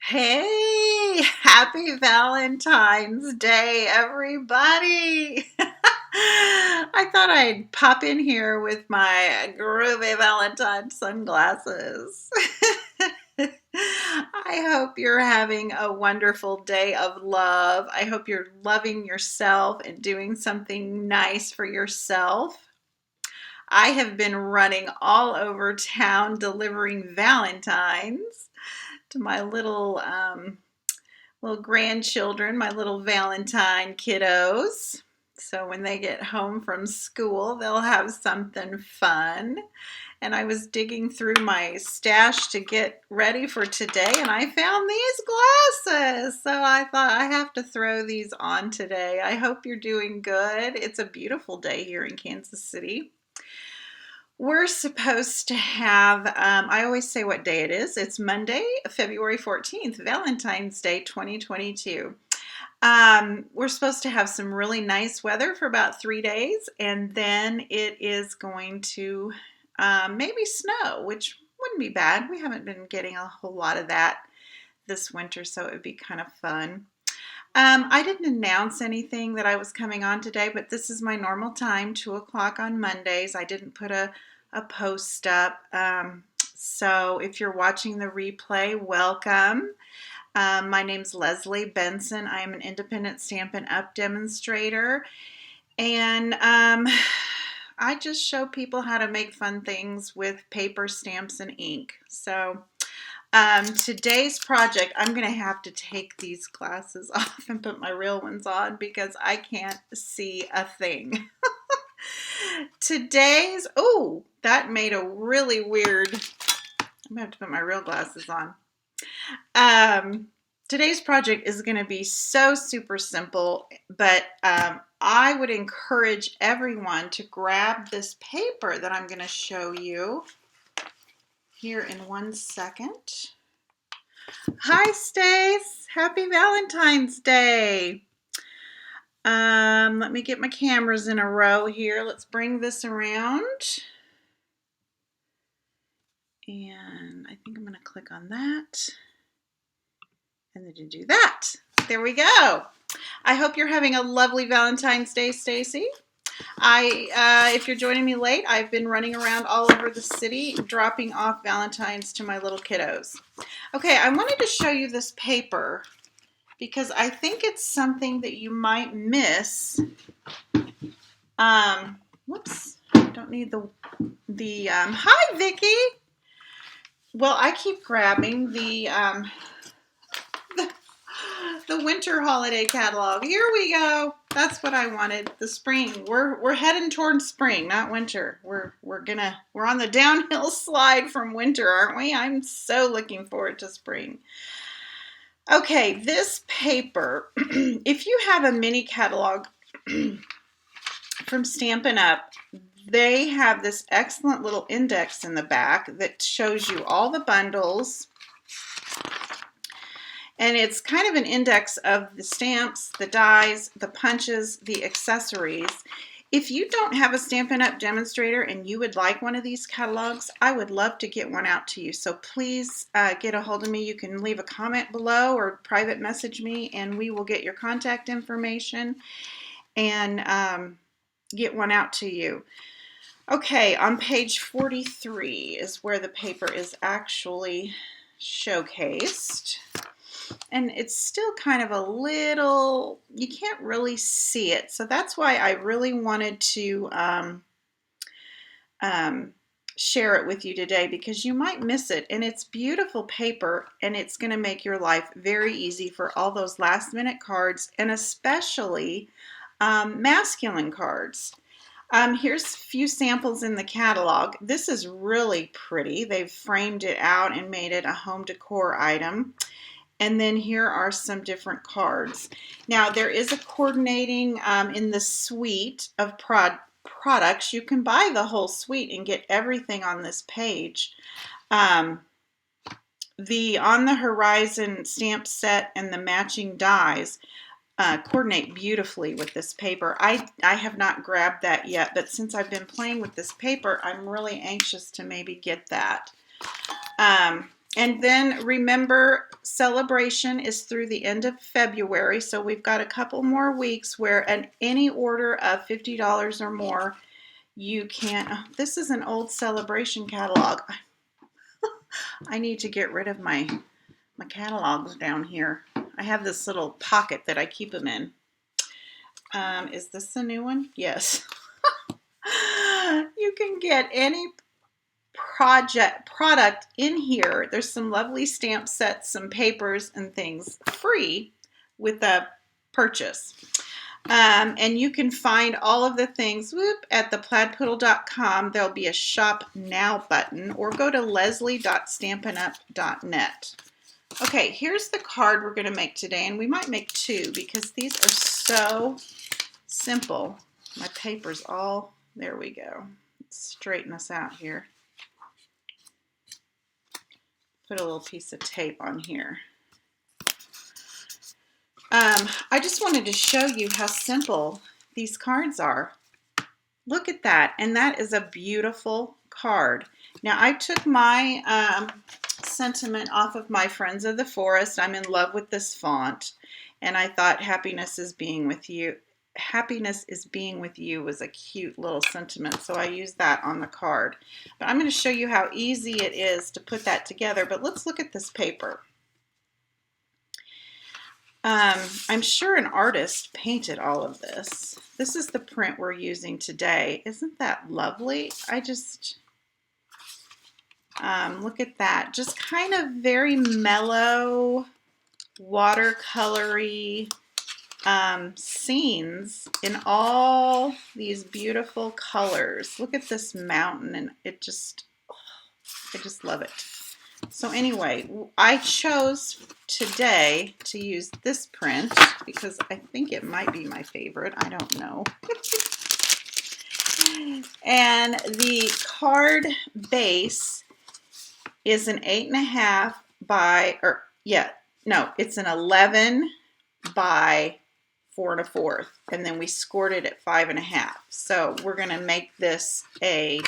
Hey, happy Valentine's Day, everybody. I thought I'd pop in here with my groovy Valentine sunglasses. I hope you're having a wonderful day of love. I hope you're loving yourself and doing something nice for yourself. I have been running all over town delivering Valentines to my little grandchildren, my little Valentine kiddos. So when they get home from school, they'll have something fun. And I was digging through my stash to get ready for today, and I found these glasses. So I thought I have to throw these on today. I hope you're doing good. It's a beautiful day here in Kansas City. We're supposed to have, I always say what day it is. It's Monday, February 14th, Valentine's Day 2022. We're supposed to have some really nice weather for about 3 days, and then it is going to maybe snow, which wouldn't be bad. We haven't been getting a whole lot of that this winter, so it would be kind of fun. I didn't announce anything that I was coming on today, but this is my normal time, 2 o'clock on Mondays. I didn't put a post up. So if you're watching the replay, welcome. My name's Leslie Benson. I am an independent Stampin' Up! Demonstrator. And I just show people how to make fun things with paper, stamps, and ink. So today's project, I'm going to have to take these glasses off and put my real ones on because I can't see a thing. Oh, that made a really weird, I'm going to have to put my real glasses on. Today's project is going to be so super simple, but I would encourage everyone to grab this paper that I'm going to show you here in 1 second. Hi, Stace. Happy Valentine's Day. Let me get my cameras in a row here. Let's bring this around. And I think I'm going to click on that. And then to do that. There we go. I hope you're having a lovely Valentine's Day, Stacy. If you're joining me late, I've been running around all over the city dropping off Valentines to my little kiddos. Okay, I wanted to show you this paper because I think it's something that you might miss. Whoops, don't need hi, Vicki. Well, I keep grabbing the winter holiday catalog. Here we go. That's what I wanted. The spring. We're heading towards spring, not winter. We're on the downhill slide from winter, aren't we? I'm so looking forward to spring. Okay, this paper, if you have a mini catalog from Stampin' Up, they have this excellent little index in the back that shows you all the bundles. And it's kind of an index of the stamps, the dies, the punches, the accessories. If you don't have a Stampin' Up! Demonstrator and you would like one of these catalogs, I would love to get one out to you. So please get a hold of me. You can leave a comment below or private message me and we will get your contact information and get one out to you. Okay, on page 43 is where the paper is actually showcased. And it's still kind of a little, you can't really see it. So that's why I really wanted to share it with you today because you might miss it. And it's beautiful paper and it's going to make your life very easy for all those last minute cards and especially masculine cards. Here's a few samples in the catalog. This is really pretty. They've framed it out and made it a home decor item. And then here are some different cards. Now there is a coordinating in the suite of products. You can buy the whole suite and get everything on this page. The On the Horizon stamp set and the matching dies coordinate beautifully with this paper. I have not grabbed that yet, but since I've been playing with this paper, I'm really anxious to maybe get that. And then remember, celebration is through the end of February, so we've got a couple more weeks where at any order of $50 or more, you can, oh, this is an old celebration catalog. I need to get rid of my catalogs down here. I have this little pocket that I keep them in. Is this the new one? Yes. You can get any product in here. There's some lovely stamp sets, some papers and things free with a purchase. And you can find all of the things at theplaidpoodle.com. There'll be a shop now button, or go to leslie.stampinup.net. Okay, here's the card we're going to make today, and we might make two because these are so simple. My paper's all, there we go. Let's straighten this out here. Put a little piece of tape on here. I just wanted to show you how simple these cards are. Look at that, and that is a beautiful card. Now, I took my sentiment off of my Friends of the Forest. I'm in love with this font, and I thought happiness is being with you. Happiness is being with you was a cute little sentiment, so I used that on the card. But I'm going to show you how easy it is to put that together, but let's look at this paper. I'm sure an artist painted all of this. This is the print we're using today. Isn't that lovely? I just, look at that. Just kind of very mellow, watercolory scenes in all these beautiful colors. Look at this mountain, and I just love it. So anyway, I chose today to use this print because I think it might be my favorite. I don't know. And the card base is an 8.5 by, it's an 11 by 4 1/4, and then we scored it at 5.5. So we're going to make this a,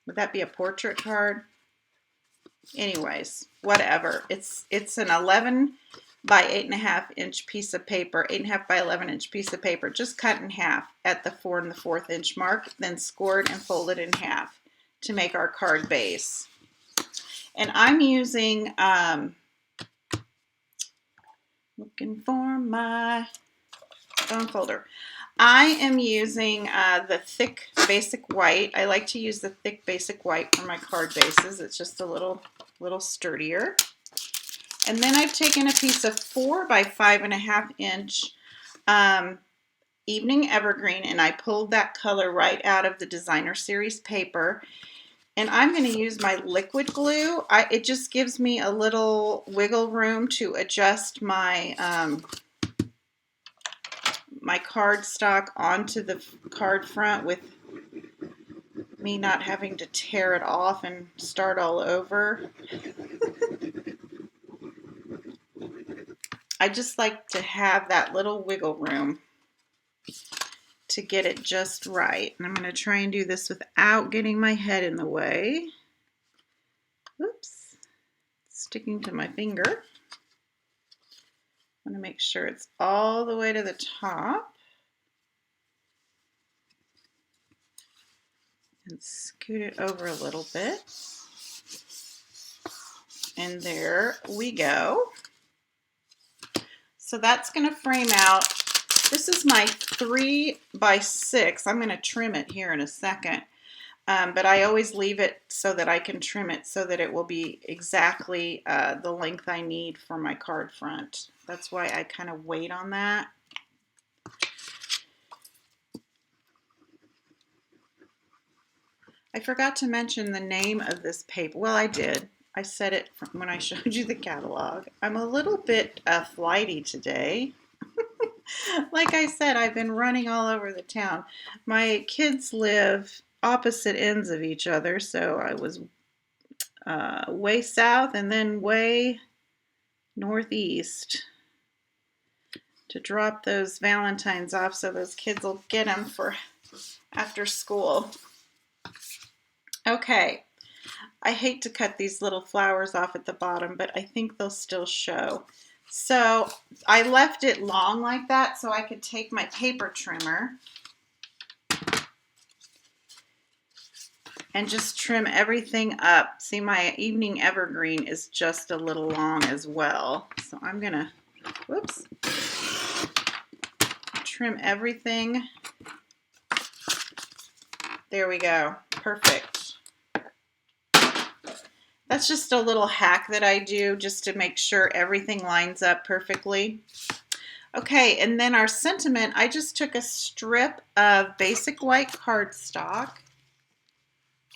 would that be a portrait card? Anyways, whatever. It's an 11 by 8.5 inch piece of paper, 8.5 by 11 inch piece of paper, just cut in half at the 4 1/4 inch mark, then scored and folded in half to make our card base. And I'm using, looking for my phone folder. I am using the thick basic white. I like to use the thick basic white for my card bases. It's just a little sturdier. And then I've taken a piece of 4 by 5.5 inch Evening Evergreen, and I pulled that color right out of the Designer Series paper. And I'm going to use my liquid glue. It just gives me a little wiggle room to adjust my my cardstock onto the card front with me not having to tear it off and start all over. I just like to have that little wiggle room to get it just right. And I'm going to try and do this without getting my head in the way. Oops, sticking to my finger. I want to make sure it's all the way to the top. And scoot it over a little bit. And there we go. So that's going to frame out. This is my 3 by 6. I'm going to trim it here in a second. But I always leave it so that I can trim it so that it will be exactly the length I need for my card front. That's why I kind of wait on that. I forgot to mention the name of this paper. Well, I did. I said it when I showed you the catalog. I'm a little bit flighty today. Like I said, I've been running all over the town. My kids live opposite ends of each other, so I was way south and then way northeast to drop those Valentines off so those kids will get them for after school. Okay, I hate to cut these little flowers off at the bottom, but I think they'll still show. So I left it long like that so I could take my paper trimmer and just trim everything up. See, my evening evergreen is just a little long as well. So I'm gonna, whoops, trim everything. There we go, perfect. That's just a little hack that I do just to make sure everything lines up perfectly. Okay, and then our sentiment, I just took a strip of basic white cardstock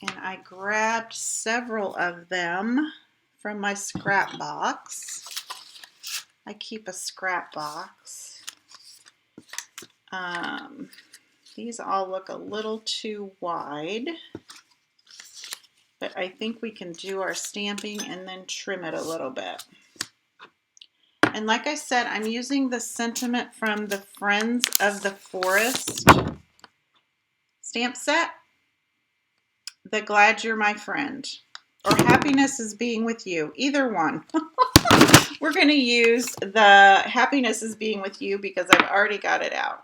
and I grabbed several of them from my scrap box. I keep a scrap box. These all look a little too wide, but I think we can do our stamping and then trim it a little bit. And like I said, I'm using the sentiment from the Friends of the Forest stamp set, the Glad You're My Friend, or Happiness is Being With You, either one. We're going to use the Happiness is Being With You because I've already got it out.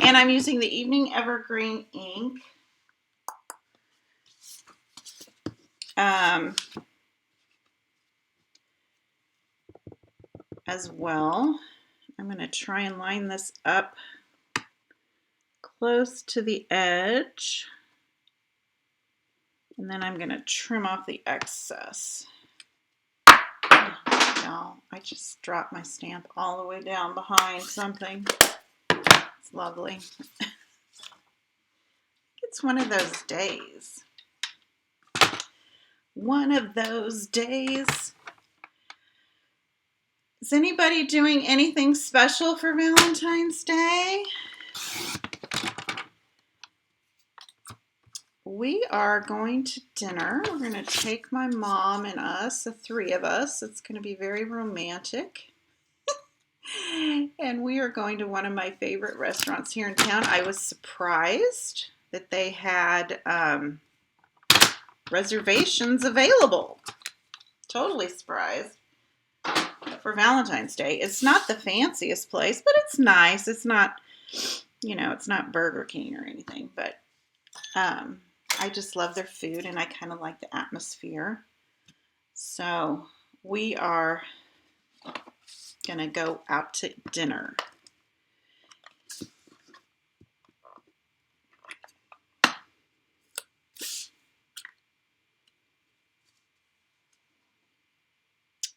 And I'm using the Evening Evergreen ink. As well. I'm going to try and line this up close to the edge. And then I'm going to trim off the excess. Now, I just dropped my stamp all the way down behind something. It's lovely. It's one of those days. One of those days. Is anybody doing anything special for Valentine's Day? We are going to dinner. We're going to take my mom and us, the three of us. It's going to be very romantic. And we are going to one of my favorite restaurants here in town. I was surprised that they had reservations available. Totally surprised. For Valentine's Day. It's not the fanciest place, but it's nice. It's not, you know, it's not Burger King or anything, but I just love their food and I kind of like the atmosphere. So we are going to go out to dinner.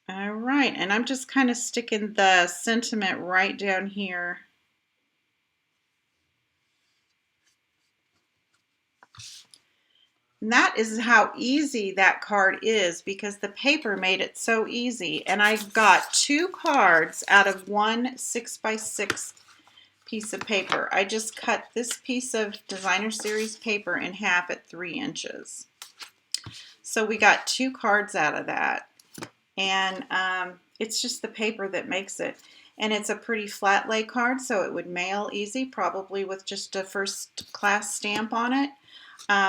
All right, and I'm just kind of sticking the sentiment right down here. And that is how easy that card is because the paper made it so easy. And I got 2 cards out of one 6x6 piece of paper. I just cut this piece of Designer Series paper in half at 3 inches. So we got 2 cards out of that. And it's just the paper that makes it. And it's a pretty flat lay card, so it would mail easy, probably with just a first class stamp on it.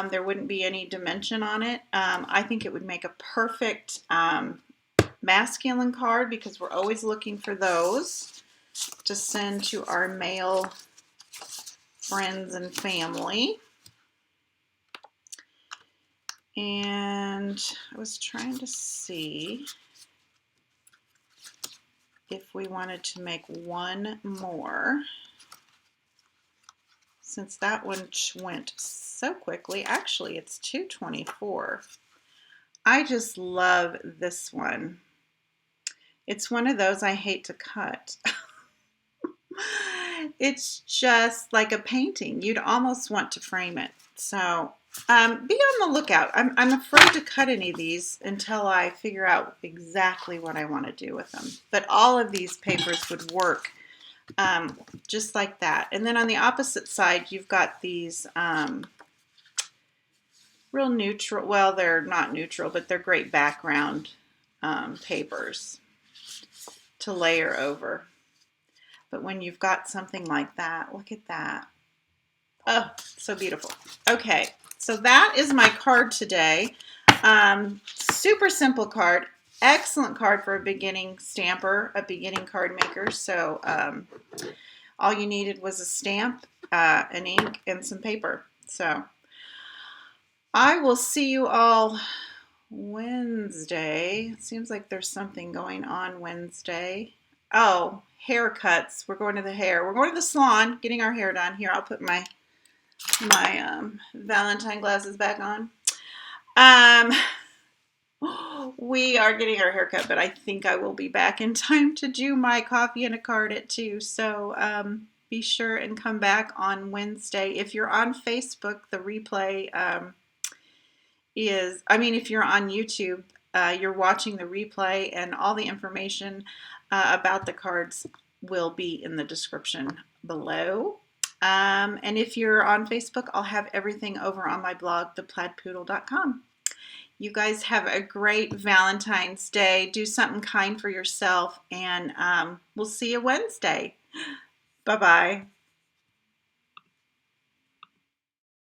There wouldn't be any dimension on it. I think it would make a perfect masculine card because we're always looking for those to send to our male friends and family. And I was trying to see if we wanted to make one more. Since that one went so quickly, actually it's 224. I just love this one. It's one of those I hate to cut. It's just like a painting. You'd almost want to frame it. So be on the lookout. I'm afraid to cut any of these until I figure out exactly what I want to do with them. But all of these papers would work just like that. And then on the opposite side, you've got these real neutral, well, they're not neutral, but they're great background papers to layer over. But when you've got something like that, look at that. Oh, so beautiful. Okay, So that is my card today. Super simple card. Excellent card for a beginning stamper, a beginning card maker. So all you needed was a stamp, an ink, and some paper. So I will see you all Wednesday. Seems like there's something going on Wednesday. Oh, haircuts. We're going to the hair. We're going to the salon, getting our hair done. Here, I'll put my Valentine glasses back on. We are getting our haircut, but I think I will be back in time to do my coffee and a card at 2. So be sure and come back on Wednesday. If you're on Facebook, the replay if you're on YouTube, you're watching the replay, and all the information about the cards will be in the description below. And if you're on Facebook, I'll have everything over on my blog, theplaidpoodle.com. You guys have a great Valentine's Day. Do something kind for yourself, and we'll see you Wednesday. Bye-bye.